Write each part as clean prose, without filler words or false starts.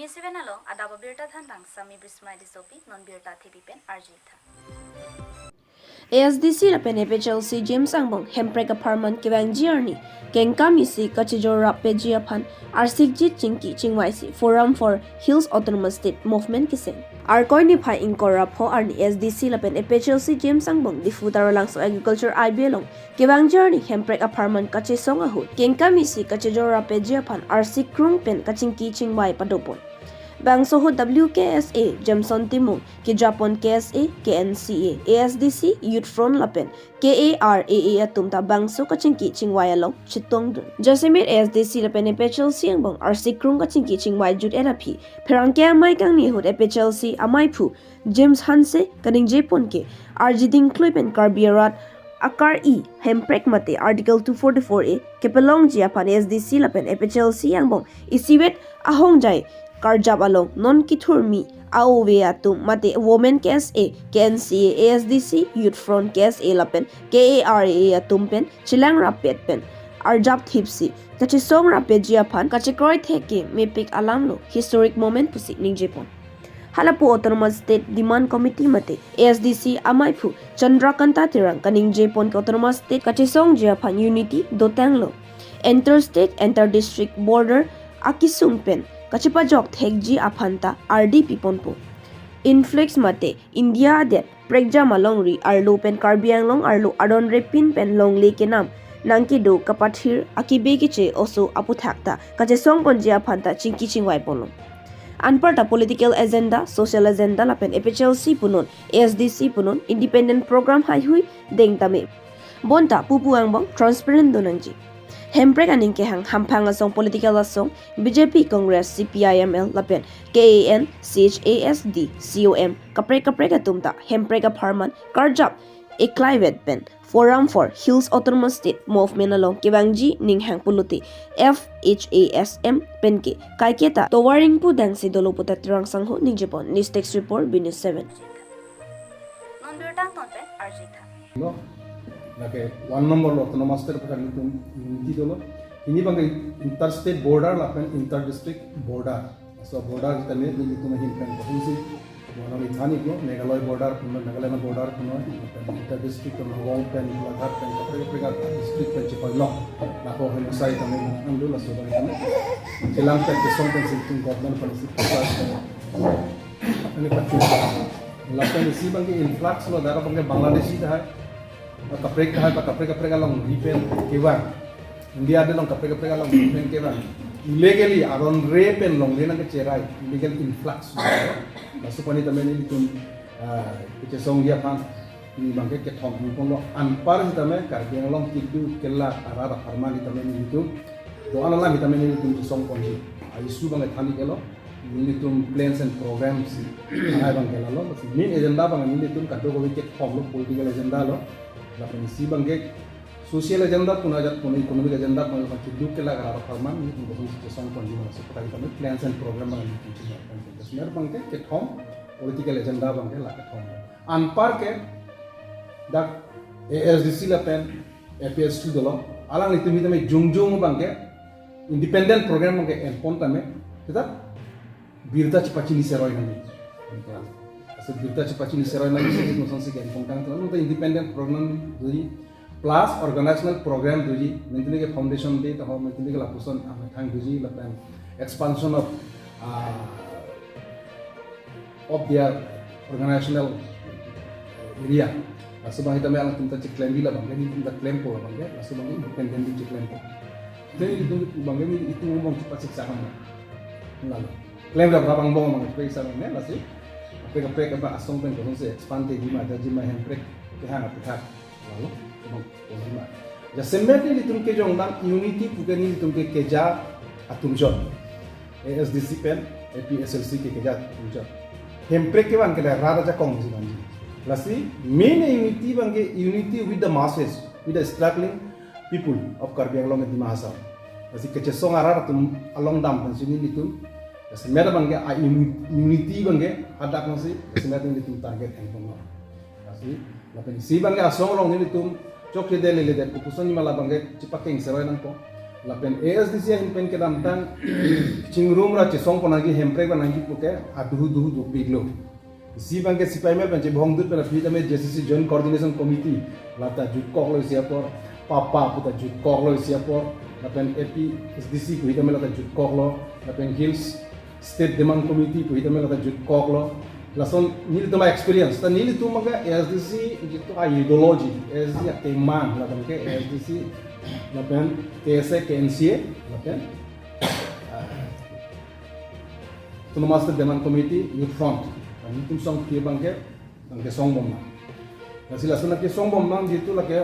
Bini 7 along adaba birta thandang sami brismai disopi non birta thipi pen arjitha. ASDC lapen APHLC James Angbong hemprek apharman kewang arni kengkami si kachijora pejia phan arsik jit chingki chingwai si Forum for Hills Autonomous State Movement kiseng arkoi niphai inkora pho arni ASDC lapen APHLC James Angbong difutaro langso agriculture IBLong kewang arni hemprek apharman kachesong ahut kengkami si kachijora pejia phan arsik krung pen kachingki chingwai padopon Bangsoho WKSA, Jamson Timung, Ki Japon KSA, KNCA, ASDC, Youth Front Lapen, KARAA Atumta Bangso Kachingki Chingwaya Long, Chitong Dun. Jasimir ASDC Lapen APHLC Angbong, RC Krung Kachingki Chingwaya Jud Athepi, Perangke Amai Kang Nihut APHLC Amai Pu, James Hanse, Kaning Japon Ke, Arjiding Kluipen Karbiarat, Akar E, Hemprek Mate, Article 244A, Kepelong Jiapan ASDC Lapen APHLC Angbong, Isiwet Ahong Jai, Karjab along non kiturmi AOV atum mate women KSA KNCA ASDC Youth Front KSA lapen KARA atum pen chilang rapet pen arjab thipsi kachesong rapet jiapan kachekroi theke mepik alamlo historic moment pusik ning Japon Halapu Autonomous State Demand Committee mate ASDC amaipu Chandrakanta tirang kaning Japon Autonomous State kachesong jiapan unity dotanglo Interstate Inter-District Border akisung pen Kachipajok Thekji Aphanta RDP Ponpo Influx Mate India det Prekja Malongri Arlo pen Karbiang long Arlo Adon Repin pen long leke nam Nangkido Kapathir Akibekiche oso aputhakta Kachesong Konji Aphanta Chingki Chingwai Polong Anparta political agenda social agenda lapen APHLC punon ASDC punon independent program hai hui deng tame Bonta pupu angbong transparent donangji Hemprek aning kehang hampang asong political asong BJP Congress CPIML lapen KAN CHASD COM kaprek atumta Hemprek apharman karjap eklaivet pen Forum for Hills Autonomous State Movement along kebangji ning hang puluti FHASM penke kaiketa towaring pu dangsi doloputa tirang sangho ning Japon news text report BNews 7 Non birta ton pen arjitha. Like 1 number autonomous state unity dolo ini bang interstate border lapen inter-district border so border kita ni itu mahin kan provinsi mana ni thani ko Meghalaya border puno Nagaland border puno inter-district puno wong pen lagar pen kapre district pen cipai lo nako hemsai kami ambil lah so kami silang pen kesong pen situng government policy plus ini pasti lapen isi bang influx lo darah bang Bangladeshi dah kaprek long ripen kewan India de long kaprek long ripen kewan illegally aron repen long lena ke cerai illegal influx masupani tamen ini tun kachesong dia pan ini bangke ke thong pon lo anpar hitame karbiang long tidu kella arara farma tamen ini tun do anala tamen ini tun song ponji isu bang thani kelo ini tun plans and programs ai bang kela lo main agenda bang ini tun kado go ke thong lo political agenda lo la pensi bangke social agenda punajat pun economic agenda pun hidup ke lagar farman ini pun song konji mana seperti kami plans and program bang ini sebenarnya bangke ke thong political agenda bangke la ke thong anpar ke dak ASDC la pen APHLC dolo alang itu mitame jungjung bangke independent program bangke empon tame tetap birta cepat ini seroi kami Sebelumnya cepat ini serai lagi sedikit musuh sih kan, pengkang terlalu independent program jadi plus organizational program jadi nanti ke foundation day atau nanti ke lapisan amatang jadi lapan expansion of their organizational area. Lalu kita memang kita cek claim bila bangga ini kita claim po bangga, lalu bangga independent di cek claim po. Jadi itu bangga itu ngomong cepat siksa kan, lalu claim berapa bang bang bangga cepat siksa kan, lalu Prek apa asong pen kalau saya expand di mana jadi main prek kehang apa tak lalu mau jadi sebenarnya di tempat jongdang unity bukan di tempat kerja atum jon ASDC pen APHLC kerja atum jon hemprek kewan kena rada jakong sih manji lasi main unity bangke unity with the masses with the struggling people of Karbiang long di Mahasau lasi kachesong arah atum along dam pen sini itu sebenarnya bangke unity bangke ada konsi sebenarnya itu target yang penuh. Asli, lapen si bangke asong long ini tuh cok lele lele dan kupusan ni malah bangke cepat keng serai nangko. lapen ASDC himpen ke damtang kachingrum ra chesong ponagi hemprek ba nangi puke aduhu duhu du piglo si bangke sipaimel banche bhongdut pela pidame JCC joint coordination committee lata jutkok lo siapor papa puta jutkok lo siapor lapen APHLC puhitame lata jutkok lo lapen hills state demand committee puhitame lata jutkok lo lason nili tuma experience ta nili tuma ga ASDC jitu a ideology ASDC a teman lapen ke ASDC lapen KSA KNCA lapen Interstate demand committee youth front nitum song ki bangke song bom na sila suna ke song bom nang jitu la ke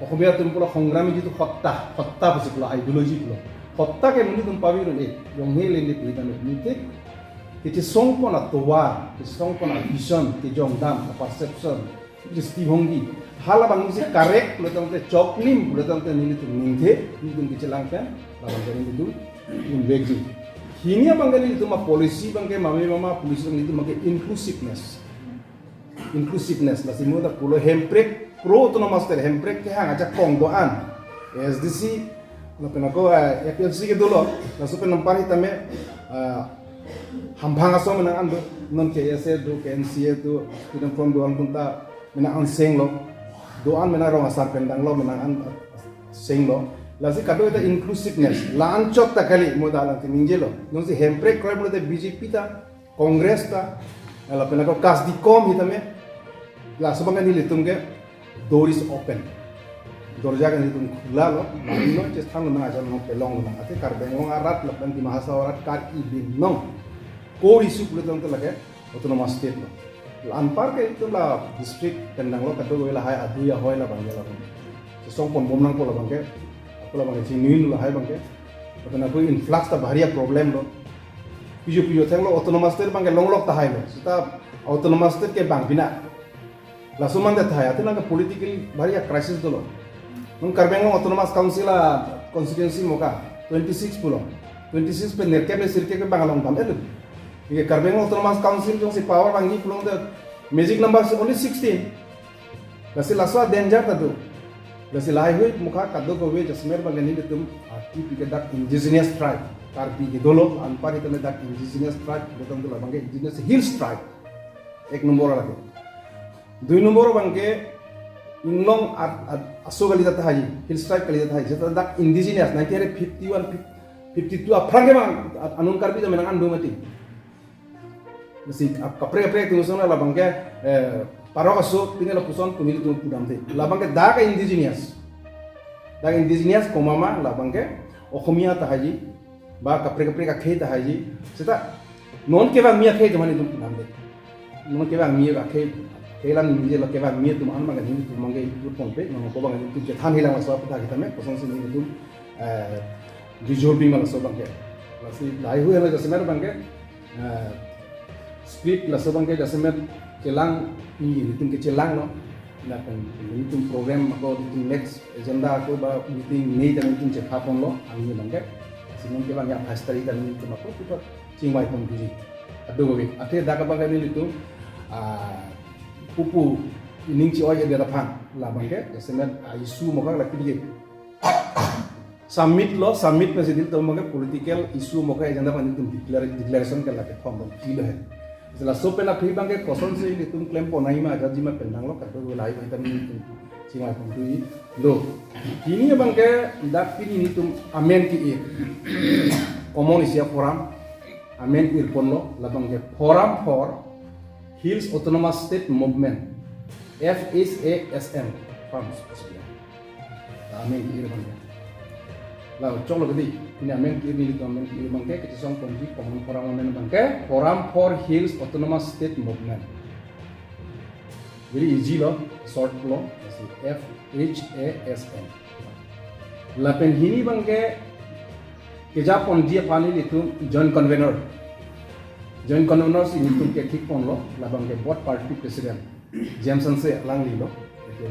okhobia tum pula khongrami jitu khotta pasi pula ideology pula khotta ke muni tum pawi ro e yong he le ni pita me nitik ke song pona towa ke song pona vision ke jong dam perception ke stihongi hala bang si correct lo tang te choklim lo tang te ni tum ningthe ni tum ke lang kan la bang ni tum in veggie hini bangani itu ma policy bangke mama polisi itu make inclusiveness la simu da pulo hemprek pro autonomous ter hemprek ke hang aja kongdoan ASDC la penako APHLC ke dolo la supe nampar hitame hampang aso menang ando non ke ese do ke NCA do student from doan kunta menang anseng lo doan menang rong asar pendang lo menang an seng lo lasi kado itu inclusiveness lancot tak kali modal nanti ninjelo nonsi hemprek kau mulai BJP ta Kongres ta la pena kau kas di kom hitame la sebangan ni litung ke door is open door jaga ni litung khula lo no ches thang na aja no pelong na ate kar bengong arat la pen di mahasa arat kar ibin no ko isu pulang tu lagi autonomous state lo anpar ke itu la district tendang lo kado la hai adu ya hoi la bangela song pon bom nang ko la bangke kalau bangke sini lah hai bangke, karena aku influx ta bahaya problem lo. Pijo teng lo autonomous state bangke longlok ta hai lo. Kita autonomous state ke bang bina. Langsung manda ta hai. Ate nang political bahaya crisis tu lo. Nung karbeng autonomous council la constituency moka 26 pulo. 26 pe nerke me sirke ke bang long tam itu. Ike karbeng autonomous council jong si power bangi pulo the magic number only 16. Lasi laswa danger ta tu. Lasi lahai hui muka kado kowe jasmer bangani betum athepi ke dak indigenous tribe karpi idolo anpar itu dak indigenous tribe betum tu bangke indigenous hills tribe ek nomor lagi 2 nomor bangke inglong aso kali jata haji hills tribe kali jata haji jata dak indigenous 1951 52 aprange bang anun karpi tu menang ando mati mesti kapre tu sona la bangke Parok aso pini la puson puni tu pudam te. Labangke dak indigenous komama labangke okhomia ta haji ba kapre ka khe ta haji seta non ke bang mia khe jamani tu pudam te. Non ke bang mia ka khe kelan nije la ke bang mia tu man ma ni tu mangai tu pon pe non ko bang ni tu than hilang la so pa kita me koson sin ni tu dissolving la so bangke. Lasi dai hu la jasmer bangke split la so bangke jasmer celang ini hitung ke celang no na kan hitung program ako hitung next agenda ako ba meeting ni dan hitung cek hapon lo angin bangke sinong ke bang ya hastari dan hitung ako kita cingwai pon biji ado gobe ate daka bangke ni hitung pupu ining ci oye de rapang la bangke semen isu moka la pidi summit president to moka political issue moka agenda pan hitung declaration ke la ke form kilo hai Setelah sopena bangke koson sih itu klaim ponai ma aja jima pendang lo kado lai kita ni cingai pondui lo ini bangke dak pini ni tum amen ki ir komunisia forum amen ir ponlo la bangke forum for hills autonomous state movement FSASM forum amen ki ir bangke la cholo gedi ini amen ki ni amen ki bangke kachesong konji common forum amen bangke forum for hills autonomous state movement very easy lo short lo FHASM lapen hini bangke keja pon dia pani itu joint convener si itu ke tik pon lo la bangke board party president Jameson se lang li lo itu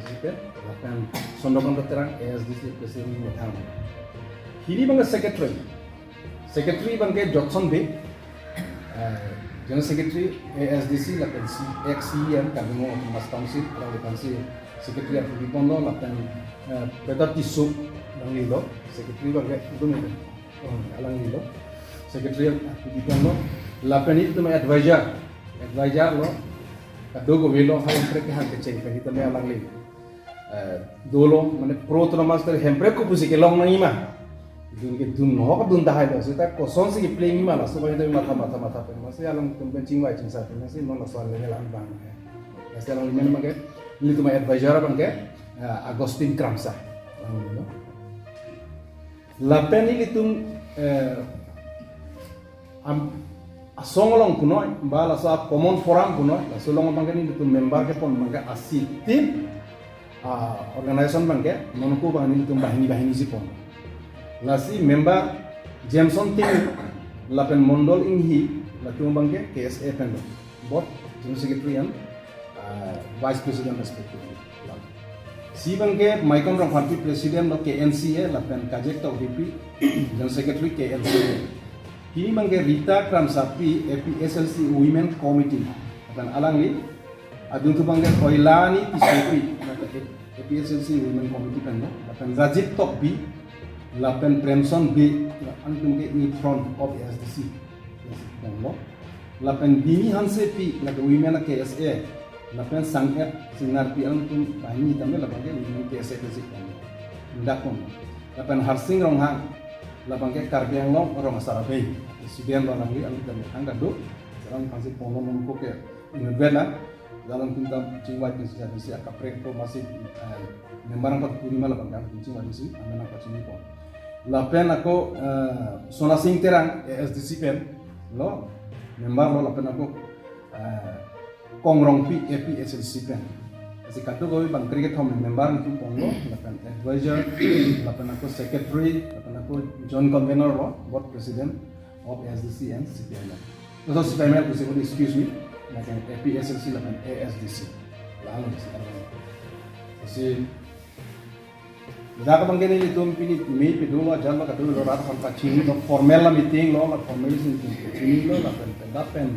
lapen sondokon terang ASDC president mothang Hini bangga secretary bangga Johnson be general secretary ASDC lapan XCM kami mau mas council orang council secretary of Ripondo lapan pedat isu lang lilo secretary bangke dum alang lilo secretary dipian lo lapen itu me advisor lo kado go velo hemprek ha ke ceng itu me alang lilo dolo mane pro master hemprek ko pusi ke long nangima dun ke dun no ka dun dahai lo sita ko son si play ni mala so ba itu mata pe masih alang tumben cingwai cingsa pe masih non la soal le lan bang masih alang men mage ini tu me advisor bangke Agustin Kramsa lapen ini tum asongolong kuno bala sa common forum kuno la solong bangke ini tum member ke pon bangke asitin organization bangke nonku bang ini tum bahini si pon la si member Jameson tim lapen mondol inghi la tum bangke KSA pen bot general secretary and vice president respectively si bangke Michael Ramfanti president of KNC lapen kajek tau DP general secretary KNC kini bangke Rita Kramsapi APHLC women committee lapen alang ni adun tu bangke Koilani Pisopri APHLC women committee kan lapen Rajit Tok B lapen Premson B antum ke ni front of ASDC lapen Bini Hanse P lapen women KSA lapen sangat sinar piang pun bahini tambe lapangke women KSA basic ndakon lapen Harsing Ronghang lapangke Karbiang Long orang Sarabe presiden orang ni anu tambe angga do sekarang masih pono nungko ke inbela dalam tentang cingwai di akaprek to masih membarang 45 lapangke cingwai di sini amena pacini po lapen ako sona sing terang ASDC pen lo member lo lapen ako kongrong pi APHLC pen asi kato gawi bang cricket home member itu ponglo lapan advisor lapan aku secretary lapan aku joint convener lo board president of ASDC and CPML so CPML excuse me lapan APHLC lapan ASDC lalu sekarang asi Jaka bang kene itu pini me pedula jalla kadul rat ham kaching to formal meeting lo la formalism meeting lo lapan pendapen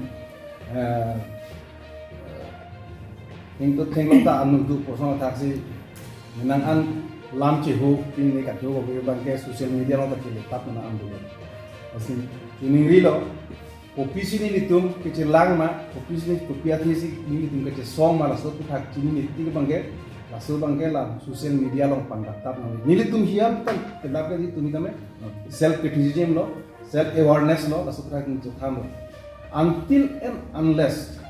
Untuk tengok tak anu tu posong taksi menangan lam cihu ini kat tu bagi bangke sosial media lo tak letak mana anu dulu. Asin ini rilo opisi ni litum kecil lang ma opisi ni kopiat ni si ni litum kecil song malah so tu tak cini ni tiga bangke lasu bangke lah sosial media lo pangkat tap ni litum hiam kan kedap ni tu ni kami self criticism lo self awareness lo lasu tak ni jotham lo until and unless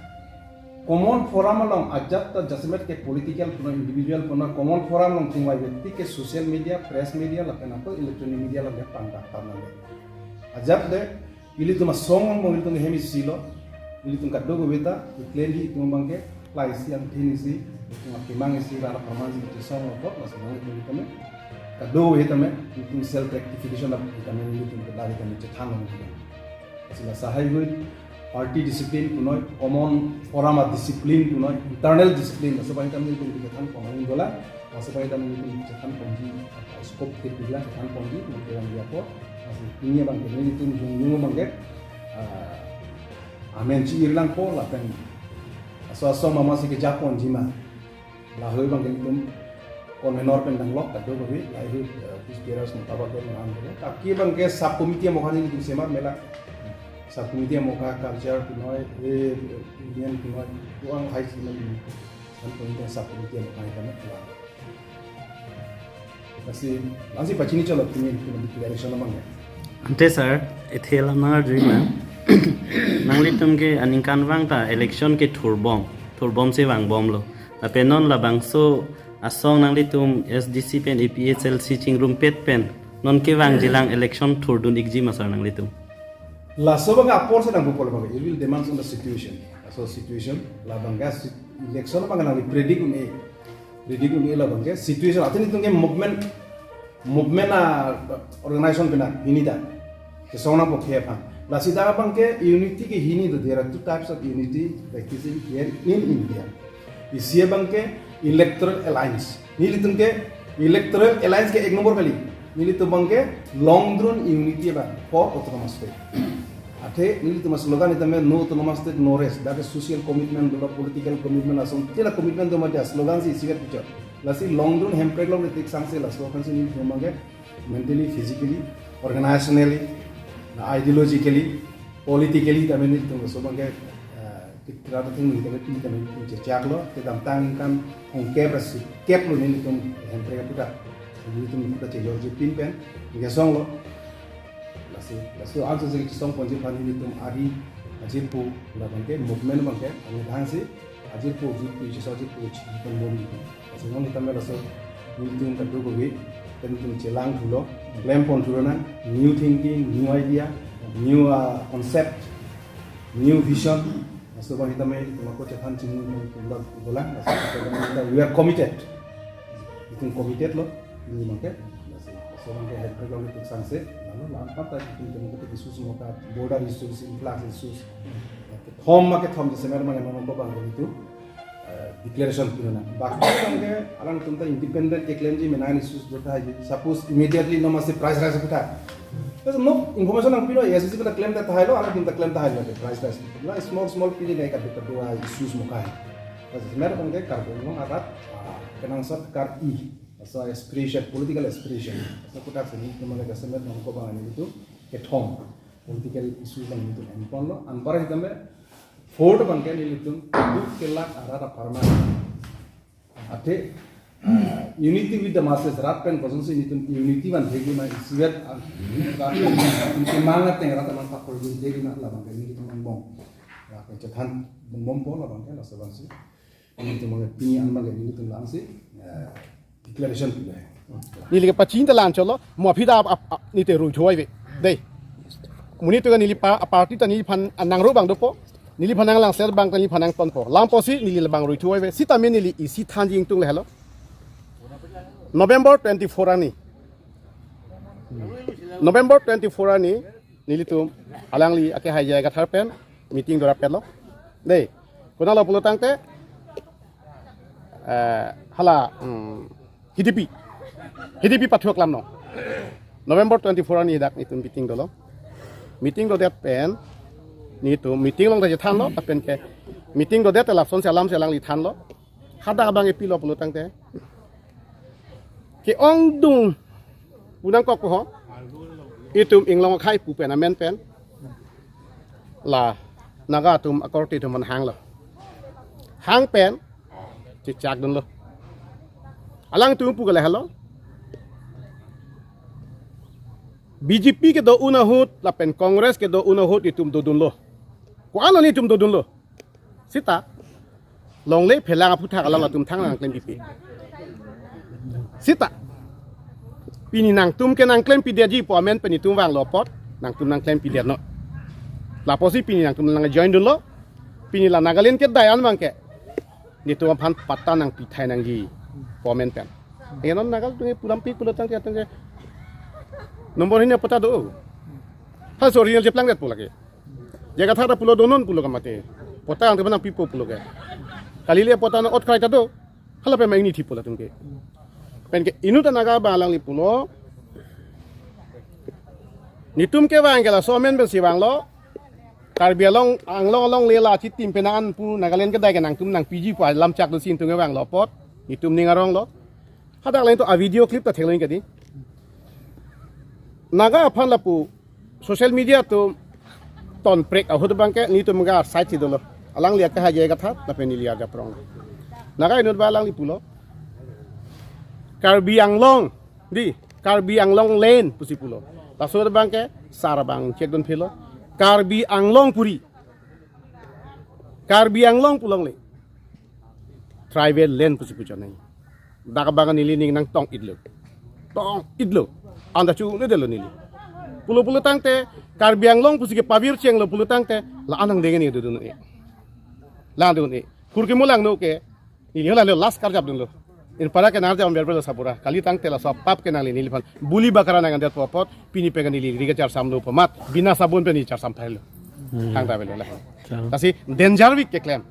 common forum along ajat ta judgment ke political puno individual puno common forum along tingwai व्यक्ति के social media press media lakana to electronic media lang pangka tamane ajat de ili tuma song mo ili tuma hemi silo ili tuma kaddo go beta claim hi tuma bangke place yang thini si tuma kimang si rara permansi ke song lo bot mas nang ili tuma kaddo go beta me tuma self rectification of tama ili tuma kadari tama chan mo sila sahai go party discipline punoi common forum discipline punoi internal discipline supaya kami itu dikatakan pemain bola supaya kami itu dikatakan pengji scope kita dikatakan pengji kemudian dia po ini bang ini itu jumlah bangke amen ci irlang po la pen so mama si ke Japon jima la hoy bang itu kon menor pen dang lok kado bagi la itu pispiras mutabak dengan ande taki bang ke sub committee mo khani itu semar mela sa committee mo ka culture pinoi Indian pinoi uang high school ni kan committee sa committee mo kami kami kasi langsung pacini chalo pini declaration namang ante sir ethela na dream nangli tumke aningkan wang ta election ke thurbom se wang bom lo apenon la bangso asong nangli tum SDC pen APHLC kachingrum pet pen non ke wang jilang election thurdun ikji masar nangli tum la soba nga apor sa nang polo bang it will demands on the situation so situation la bangga election bang nang predict me la bangga situation atin itu ke movement na organization bina hinida ke sona po khepa la sida bangke unity ke hini there are two types of unity practicing here in India isia bangke electoral alliance ni litung ke electoral alliance ke ek number kali ni litung bangke long run unity ba for autonomous state ate ni litung slogan itame no autonomous state no rest that is social commitment do political commitment asong tela commitment do ma slogan si sigat picture la si long run hemprek long ritik sang se la slogan si ni bangke mentally, physically, organizationally, ideologically, politically, tapi ni tu sebangke kita tu ni kita cercak lo, kita tang kan hongkep rasi, kep lo ni tu hemprek kita, ni tu kita cejor jepin pen, kachesong lo, lasu aja sih kachesong ponji pan ni tu ari ajir pu, lah bangke movement bangke, ane dhang si ajir pu kachesong ajir pu pun bom ni, sebelum kita melasu ni tu kita dulu bagi, kita tu celang dulu, plan pon dulu na, new thinking, new idea, new concept, new vision. So bang kita main cuma kau cakap cuma bolang, kita we are committed. Itu committed lo, ini mungkin. So bang kita head program itu sangat, lalu lampat tadi kita mungkin isu semua border issues, inflation issues. Thom maket thom jasa mereka mana nampak bang itu declaration punya. Bahkan kita alam kita independent claim je menaik issues berita. Suppose immediately nama si price rise kita. There's no information ang Pinoy. ASDC kita claim that tayo, alam kita claim tayo na price rise. Wala small pili na ikabit dua issues mo kaya. Kasi meron kang carbon mo atat kanang sort car E. So aspiration, political aspiration. So kutak sini naman nagasamet ng ko bang itu kethong political issues lang itu. Anpon lo, anpara kita me Ford bangke ni itu kelak arah apharman. Ate unity with the masses, rapen kosong ini tu unity man degi man isiat, semangat yang rata man pakor degi man lah bangke ini tu man bom, rapen cetan bom pun lah bangke lah sebangsi, ini tu man pini an bangke ini tu langsi declaration tu lah. Nili ke pacin telan colo, mau pida ni te rujuai we, deh, muni tu kan nili parti tu nili pan nang rubang dopo, nili panang lang sel bang tu nili panang tonpo, lang posi nili lebang rujuai we, si tamen nili isi tanjing tu lehalo. November 24 ani. November 24 ani nilitum alangli ake haya gathar pen meeting dora pen lo. Dei. Kuna lo pulutang te hala hidipi pathok lam no. November 24 ani dak nitum meeting dolo. Meeting do det pen nitum meeting long da than lo pen ke meeting do det la son salam selang li than lo. Hada bang epi lo pulutang te. Ke ong dung punang kok ho itum inglong khai pu pen amen pen la naga tum akorti tum man hang lo hang pen chi chak dun lo alang tum pu gale halo BJP ke do una hut la pen Congress ke do una hut itum do dun lo ko ano ni tum do dun lo sita long le phelang phutha alang tum thang lang klem BJP Sita, pini nang tum ke nang klaim pidia ji po amen peni tum wang lopot, nang tum nang klaim pidia no. Laposi pini nang tum nang join dun lo, pini la nagalin ke dayan bang ke, ni tum pan pata nang pitai nang ji po amen pen. Enon nagal tu pulam pi pulatang ke atang ke, nombor ini pata do. Hal sorry yang jeplang det pula ke. Jaga thara pulo donon pulo kamate, pota ang tu nang pipo pulo ke. Kali le pota nang ot krai ta do, hala pe mai ni thi pula tum ke. Pen ke inu tanaga balang lipulo nitum ke wang kala somen be siwang lo karbialong anglong lela chitim penan pu nagalen ke dai ke nang tum nang piji pa lam chak do sin tung wang lo pot nitum ningarong lo hadak lain to a video clip ta theleng ke di naga phan lapu social media to ton prek a hod bang ke nitum ga site do lo alang liak ka haje ga that na pen liak ga prong naga inu balang lipulo Karbi Anglong lane pusi pulo. Pasal bangke sarabang cek don pilo. Karbi Anglong puri. Karbi Anglong pulong le. Tribal lane pusi puja nai. Dakabangan nili ning nang tong idlo. Anda cu ne delo nili. Pulo tangte Karbi Anglong pusi ke pavir ceng lo pulo tangte la anang dengan itu dun e. La dun e. Kurki mulang no ke. Nili hola lo last karjab dun lo. In para ke narja on berbela sabura kali tang tela so pap ke nali nilpan buli bakara nang andat popot pini pegan nili riga char samlo pamat bina sabun pe ni char sam thailo tang ta belo la kasi danger week ke claim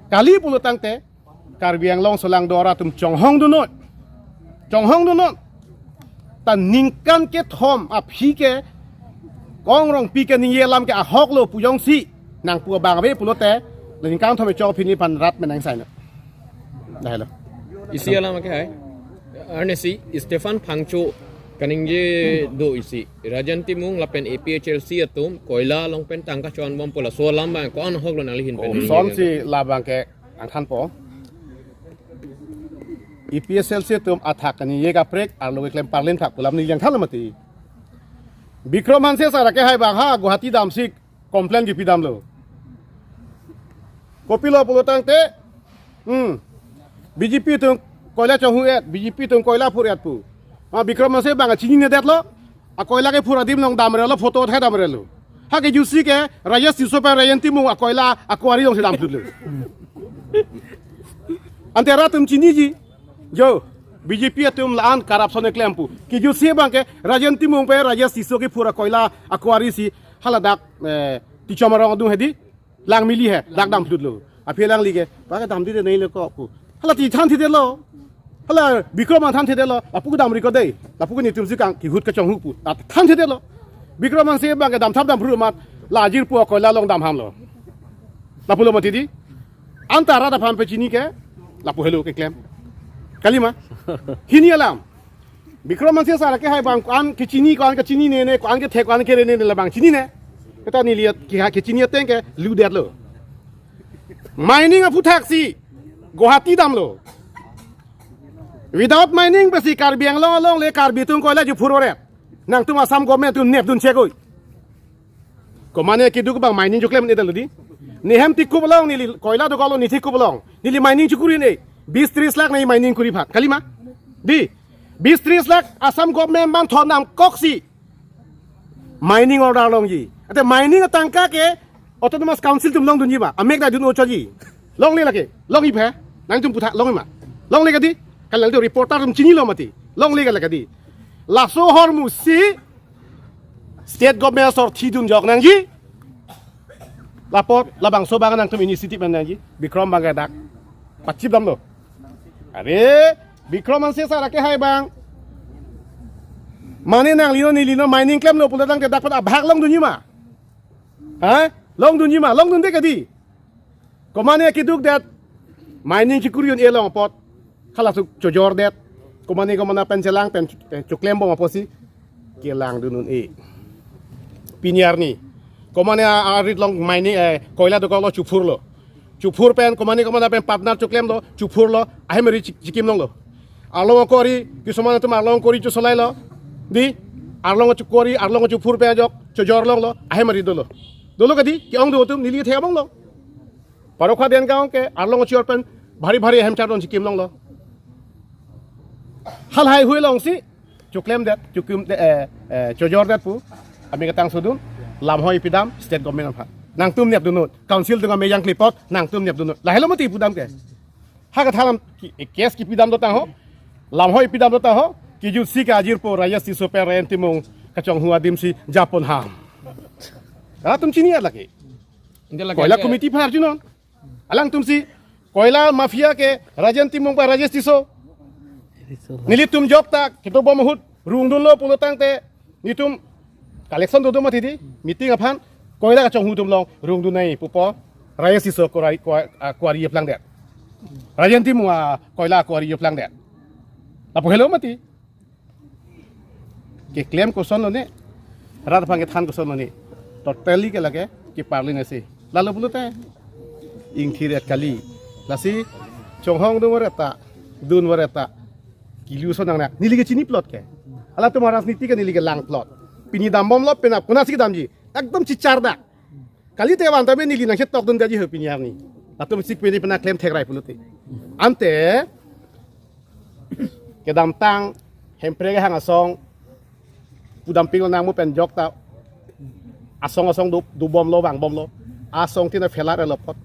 kali pulo tang te Karbi Anglong solang dora tum chonghong du no tan ningkan ke thom aphi ke kongrong pi ke ningelam ke ahok lo puyong si nang pu bang be pulo te ningkan thome chok pini pan rat menang sai no dah lo isi alam ke hai arni si Stefan Pangcho Kaningje do isi rajan timung lapen APHLC atum koila long pen tangka chuan bom pola so lamba ko an hok lo nali hin pen son si labang ke ang than po APHLC tum athak ani yega prek arlo klem parlen thak pulam ni yang than mati Bikroman se sara ke hai bang ha Guwahati dam sik complain gi pidam lo kopilo pulotang te BJP tum koila chahu et BJP tum koila phur et pu Bikroman se bang chini ne det lo a koila ke phur adim long dam re lo photo thai dam re lo ha ke jusi ke raja siso pa rayanti mu a koila akwari long se dam tu lo antera tum chini ji jo BJP tum laan corruption claim pu ki jusi bang ke rajanti mu pe raja siso ke phur koila akwari si haladak ti chomarong du hedi lang mili hai dak dam tu lo a phelang li ke ba ka dam di de nei lo ko pu hala ti than thi de lo hala Bikroman than the de lo apu dam ri ko dei apu ni tum sikang ki hut ka chong hu pu than the de lo Bikroman se bang ke dam thap dam phru mat la jir pu ko la long dam ham lo lapu lo mati di antara da pham pe chini ke lapu hello ke claim kalima hini alam Bikroman se sara ke hai bang kan ke chini kan ke chini ne kan ke the kan ke re ne la bang chini ne eta ni liat ki ha ke chini teng ke lu det lo mining a pu taxi Guwahati dam lo without mining besi karbiang long le karbi tung koila ju purore nang tum asam government tum nep dun chekoi ko mane ki duk bang mining ju claim ne daludi ni hem tik kublong ni koila do kalo ni tik kublong ni mining ju kuri ne 20-30 lakh nei mining kuri phak kalima di 20-30 lakh asam government bang thon nam koksi mining order long ji ate mining tangka ke autonomous council tum long dun ji ba amek da dun o choji long le lake long i phe nang tum putha long ma long le ka di kalau itu reporter chini lo mati long legal lagi laso hormu si state government sor tidun jok nangji lapor labang so bangan nang tum initiative nangji Bikrom bang dak pacip dam lo are Bikrom se sara ke hai bang mane nang lino mining claim lo pulatang ke dak pat abhak long dunyi ma ha long dunyi ma long dun de kadi ko mane kiduk dat mining chikurion elong pot kalau cojor det komani komana pencelang pen cuklem bom apa sih kilang dunun pini arni komani arit long mining koila do kalau cupur pen komani komana pen partner cuklem lo cupur lo ahemeri cikim long lo arlong kori kisomana tu arlong kori cu solai lo di arlong cukori arlong cupur pen jok cojor long lo ahemeri dolo kadi ki ong do tum nili the bong lo parokha den gaung ke arlong cior pen bhari hemchar don cikim long lo hal hai hui long si cuklem det cukum cojor det pu ami katang sudun lam hoi pidam state government pha nang tum nep dunut council tunga me yang klipot nang tum nep dunut la helo mati pudam ke ha ka thalam kes ki pidam do ta ho lam hoi pidam do ta ho ki ju si ka ajir po raya si super rentimung kachong hua dim si japon ham tum chini lagi koila committee phar junon alang tum si koila mafia ke rajan timung pa rajas tiso nili tum job tak kita bom hut rung dun lo pulutang te nitum collection do mati di meeting aphan koila ka chong hutum long rung dun nai pupo raya siso kwari yeplang det rajan timu koila kwari yeplang det lapo hello mati ke claim ko son lo ne rat phang ke than ko son lo ne totally ke lage ki parli ne si lalu pulute ing thiret kali lasi chonghong du moreta dun moreta kilu so nang nak nili ke chini plot ke ala to राजनीति के nili ke lang plot pini dam bom lo pena kuna sik dam ji ekdom chichar da kali te wan tabe nili nang tok dun gaji he pini arni atum sik pini pena claim thek rai puluti ante ke dam tang hemprek hang asong pudam ping nang mu pen jok ta asong du bom lo bang bom lo asong tina felar lo pot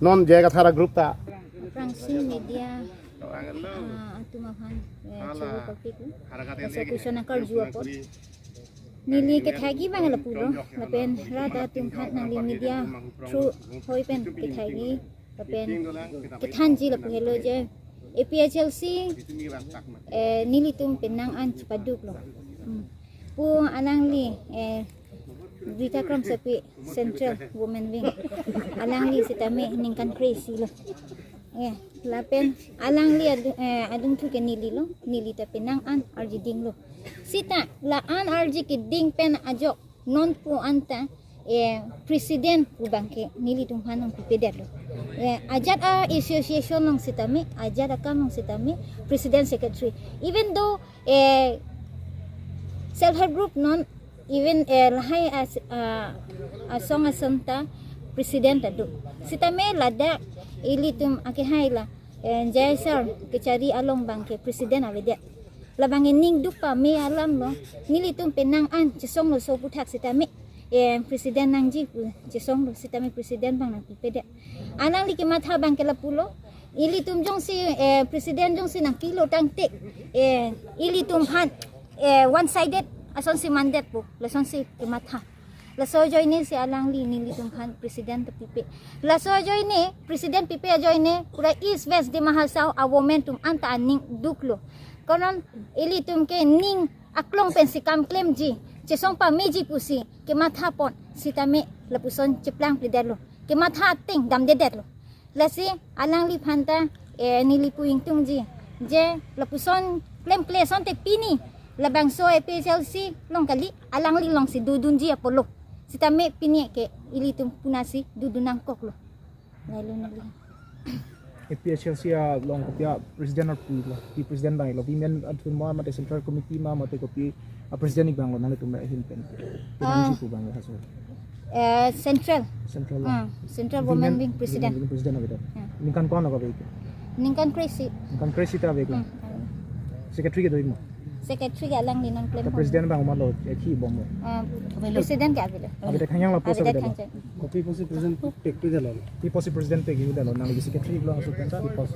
non jaga thara group ta Francine media tumahan churu pakti ku so kushon na kar juwa pot nili ke thagi bang la pulo la pen rada tum khat nang li media through hoi pen ke thagi la pen ke thanji la phelo je APHLC nili tum penang an paduk lo pu anang li Vita Kram Sepi Central Women Wing alang li sitame ningkan crazy lo lapen alang li adung tu ke nili ta penang an arji ding lo sita la an arji ke ding pen ajok non pu anta presiden pu bangke nili tung hanong pipeder lo ajat association long sitame ajat akam long sitame president secretary even though self help group non even lahai asong asanta presiden tadu sitame lada ilitum akihai la jai sir kecari along bangke presiden aveda labang ning dupa me alam lo nilitum penang an cesong lo so putak sitame presiden nangji cesong lo sitame presiden bang nang pipeda anang liki matha bangke la pulo ilitum jong si presiden jong si nang kilo tangte ilitum han one sided ason si mandat po lason si matha la sojo ini si alang li nili tunghan presiden te pipe la sojo ini presiden pipe ajo ini pura east west di mahasau a momentum anta aning duklo konon ili tum ke ning aklong pensikam claim ji cesong pa meji pusi ke matha pon sitame lapuson ceplang pledalo ke matha ting dam dedetlo la si alang li phanta nili puing tung ji je lapuson claim son te pini labang so APHLC long kali alang li long si dudun ji apolo sitame pini ke ilitum punasi dudunang koklo lalu nali APHLC long kopia presiden arpu lo di presiden bang lo women atun mo mate central committee ma mate kopi presiden ni bang lo nang tum hin pen penang ji bang haso central central women wing presiden aveda ningkan kon ko be ningkan crazy ta be ko secretary ke doi mo secretary alang linon claim presiden bang mo lo ki bom mo presiden ke avela aveda khanyang la post aveda Kopi posi present tek tu dah lalu. pi posi presiden pe gi dalo nang li secretary lo haso pen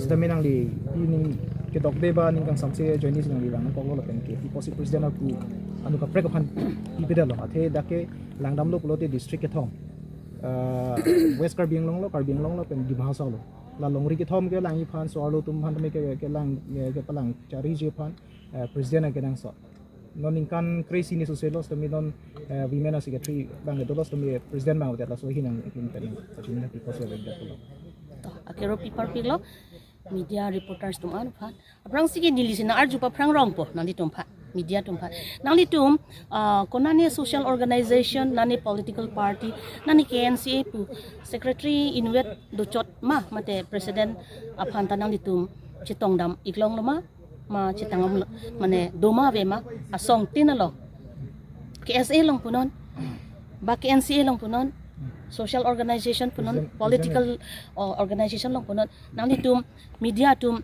sta menang li ning ke dok de ba ning kang samse join is nang li bang ko lo pen ke pi posi presiden aku anu ka prek phan pi pe dalo athe dake langdam lo pulote district ke thom west karbing long lo pen di bahasa lo la longri ke thom ke lang i phan so lo tum phan me ke lang ke palang cari je phan presiden ke nang so non ingkan crazy ni soselo stemi non women secretary bang dolos stemi presiden bang udah so hinang pen tapi ni people so beda pulo akero people pilo media reporters tum an phat aprang sige nilisina arju pa prang rong po nandi tum phat media tum phat nandi tum konani social organization nani political party nani KNCA pu secretary inwet do chot ma mate president aphan tanang ditum chitong dam iklong lama ma chitangam mane doma ve ma asong tinalo KSA long punon ba KNCA long punon social organization punon political organization long punon nang ditum media tum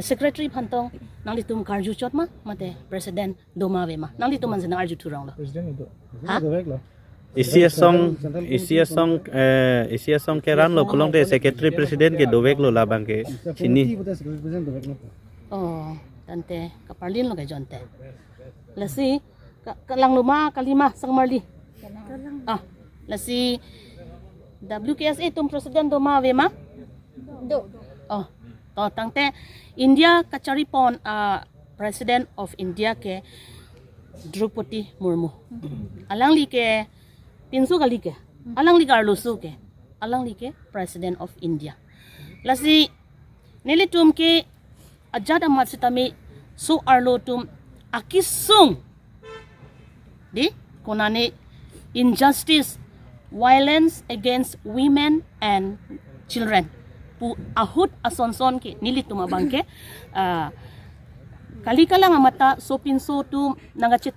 secretary phantong nang ditum karju chot ma mate president doma ve ma nang ditum manjana arju thurang lo presiden itu ha lo Isia song keran lo kulong de secretary president ke dovek lo labang ke sini tante kaparlin lo kay jonte lasi kalang luma kalima sangmarli lasi WKSA tum president do ma vema do to tangte India kachari pon president of India ke Draupadi Murmu alang li ke pinsu kali ke alang li garlusu ke alang li ke president of India lasi nilitum ke ajada matsitami so arlotum akisung di konani injustice violence against women and children pu ahut asonson ke nilitum abangke kali kala nga mata so pinso tu nangachit